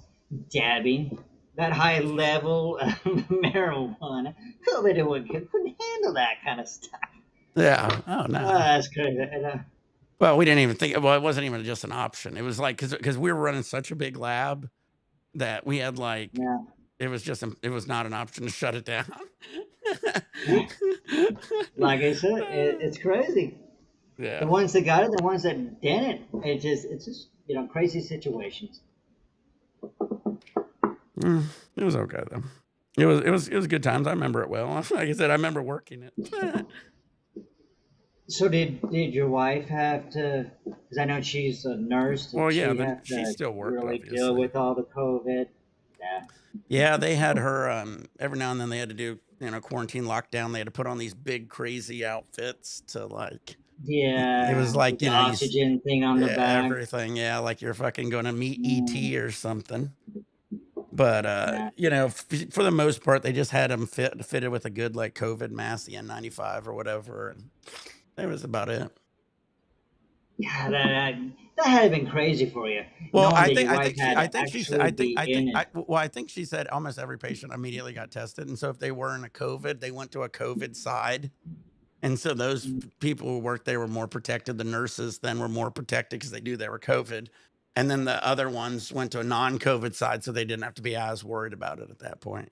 dabbing. That high level of marijuana, couldn't handle that kind of stuff. yeah. Oh no. That's crazy. Well, we didn't even think. Well, it wasn't even just an option. It was like because we were running such a big lab that we had like Yeah. it was not an option to shut it down. Like I said, it's crazy. The Yeah. ones that got it, the ones that didn't, it's just crazy situations. Mm, it was okay though. It was good times. I remember it well. Like I said, I remember working it. So did your wife have to? Because I know she's a nurse. Did Well, yeah, she then have she to still worked, really deal obviously. with all the COVID? Yeah. Yeah, they had her every now and then they had to do, quarantine lockdown. They had to put on these big crazy outfits to like it was Yeah, with like, the oxygen thing on the back. everything. Yeah, like you're fucking going to meet Mm, ET or something. But yeah. for the most part, they just had them fitted with a good like COVID mask, the N95 or whatever, and that was about it. God, that had to been crazy for you, Well, knowing that your wife had to I think she said actually be in it. I think she said almost every patient immediately got tested, and so if they were in a COVID, they went to a COVID side, and so those Mm, people who worked there were more protected. The nurses then were more protected because they knew they were COVID, and then the other ones went to a non-COVID side, so they didn't have to be as worried about it at that point.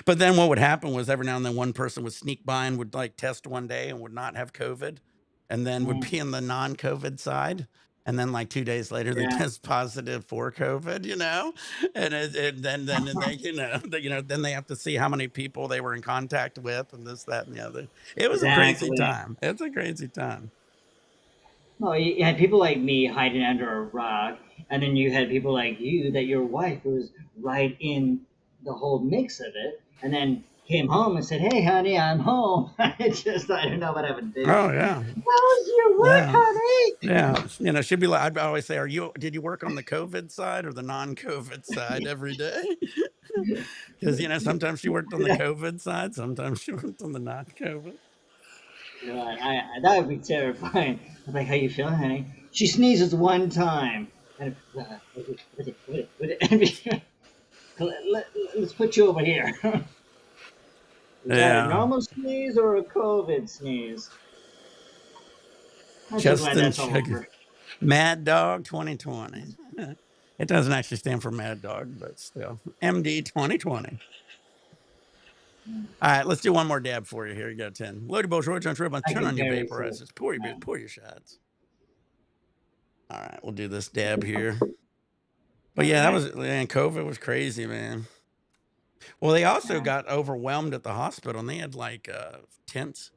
But then what would happen was every now and then one person would sneak by and would like test one day and would not have COVID, and then would mm, be in the non-COVID side. And then, like 2 days later, they yeah, test positive for COVID, and then they, then they have to see how many people they were in contact with, and this, that, and the other. It was a crazy exactly. time. It's a crazy time. No, you had people like me hiding under a rock, and then you had people like you that your wife was right in the whole mix of it, and then came home and said, "Hey, honey, I'm home." I don't know what I would do. Oh yeah, How was your work, yeah, honey? yeah. You know, she'd be like, I'd always say, did you work on the COVID side or the non-COVID side every day? Because you know, sometimes she worked on the COVID side, sometimes she worked on the non-COVID. That would be terrifying. I'm like, "How you feeling, honey?" She sneezes one time. And, let's put you over here. Is that a Yeah, normal sneeze or a COVID sneeze? I'm so glad Justin that's all Sugar, over. Mad Dog 2020. It doesn't actually stand for Mad Dog, but still, MD 2020. All right, let's do one more dab for you here. You got 10. Loaded balls, Roy Jones, Rub on, I turn can on your barely see it. vaporizers, pour your beers, pour your shots. All right, we'll do this dab here. But yeah, that was, man, COVID was crazy, man. Well, they also got overwhelmed at the hospital and they had like tents.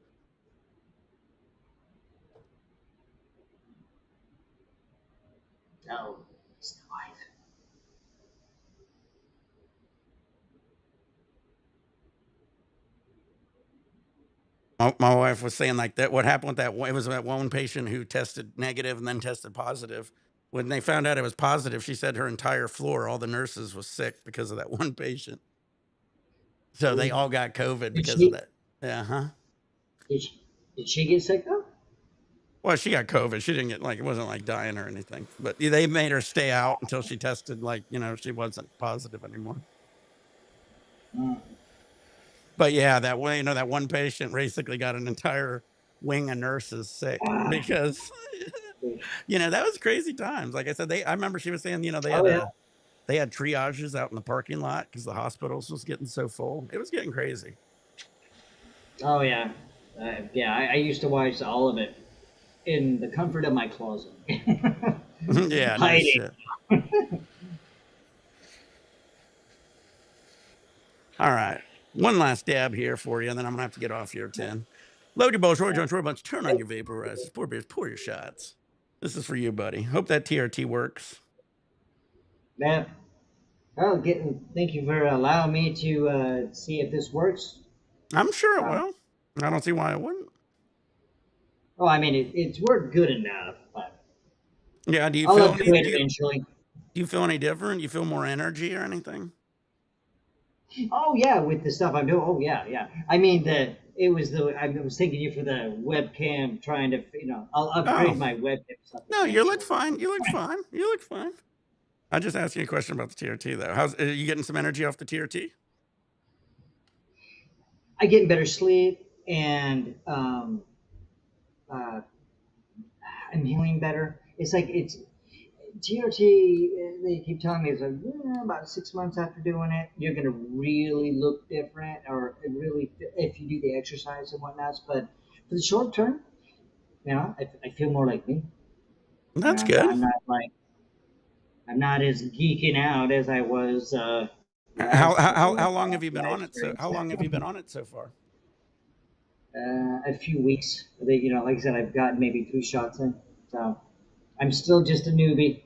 Oh, it's the wife. My wife was saying like that. What happened with that? It was that one patient who tested negative and then tested positive. When they found out it was positive, she said her entire floor, all the nurses, was sick because of that one patient. So they all got COVID Did because of she? that. Yeah, huh? Did she? Did she get sick though? Well, she got COVID. She didn't get like it wasn't like dying or anything. But they made her stay out until she tested like she wasn't positive anymore. Mm. But yeah, that way that one patient basically got an entire wing of nurses sick because that was crazy times. Like I said, I remember she was saying Oh yeah. they had triages out in the parking lot because the hospitals was getting so full. It was getting crazy. Oh yeah. Yeah. I used to watch all of it in the comfort of my closet, Yeah, no hiding. shit. All right. One last dab here for you, and then I'm gonna have to get off here 10. Load your balls, Roy Jones, Roy Bunch, turn on your vaporizers, pour beers, pour your shots. This is for you, buddy. Hope that TRT works. Yeah. Well, thank you for allowing me to see if this works. I'm sure it Um, will. I don't see why it wouldn't. oh, I mean, it's worked good enough, but Yeah, I'll upgrade eventually. do you feel any different? You feel more energy or anything? Oh yeah, with the stuff I'm doing. Oh yeah, yeah. I mean, I was thanking you for the webcam, trying to, I'll upgrade Oh, my webcam stuff no, you look eventually. fine. You look fine. You look fine. I just asked you a question about the TRT though. How's are you getting some energy off the TRT? I get better sleep, and uh, I'm healing better. It's like it's TRT. They keep telling me it's like about 6 months after doing it, you're gonna really look different, or really if you do the exercise and whatnot. But for the short term, I feel more like me. That's I'm not, good. I'm not like I'm not as geeking out as I was How long have you been I on it? So experienced how long have it. you been on it so far? A few weeks. Like I said, I've gotten maybe 3 shots in, so I'm still just a newbie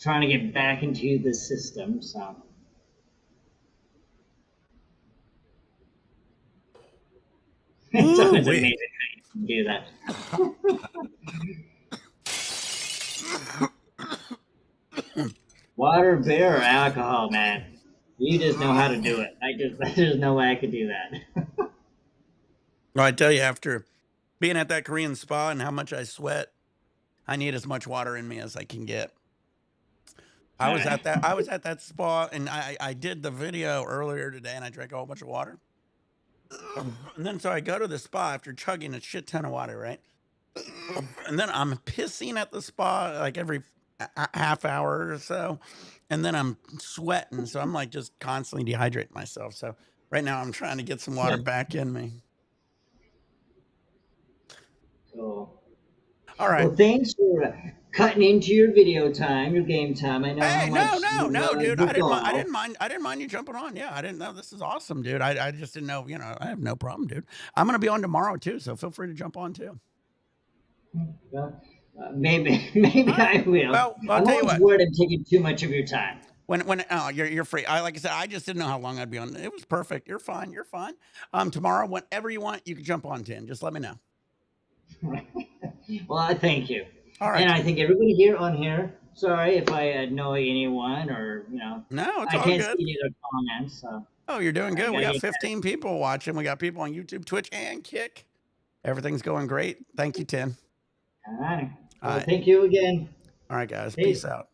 trying to get back into the system. So it's Ooh always wee. amazing how you can do that. Water, beer, or alcohol, man. You just know how to do it. There's no way I could do that. Well, I tell you, after being at that Korean spa and how much I sweat, I need as much water in me as I can get. I was at that spa and I did the video earlier today and I drank a whole bunch of water. And then so I go to the spa after chugging a shit ton of water, right? And then I'm pissing at the spa like every half hour or so. And then I'm sweating. So I'm like just constantly dehydrating myself. So right now I'm trying to get some water back in me. Cool. All right. Well, thanks for cutting into your video time, your game time. I know how Hey, no, much no, you no, love dude. the golf. I didn't mind you jumping on. Yeah, I didn't know. This is awesome, dude. I just didn't know, I have no problem, dude. I'm gonna be on tomorrow too, so feel free to jump on too. Well, maybe All right. I will. Well, I'll I'm tell you always what. worried I'm taking too much of your time. Oh, you're free. Like I said, I just didn't know how long I'd be on. It was perfect. You're fine. You're fine. Tomorrow, whenever you want, you can jump on 10. Just let me know. Well, I thank you. All right. And I think everybody here on here, sorry if I annoy anyone or, you know, No, it's I all can't good. see the other comments. So Oh, you're doing I good. We gotta got get 15 people watching. We got people on YouTube, Twitch, and Kick. Everything's going great. Thank you, 10. all right. All Well, right. thank you again. All right, guys. Peace. Peace out.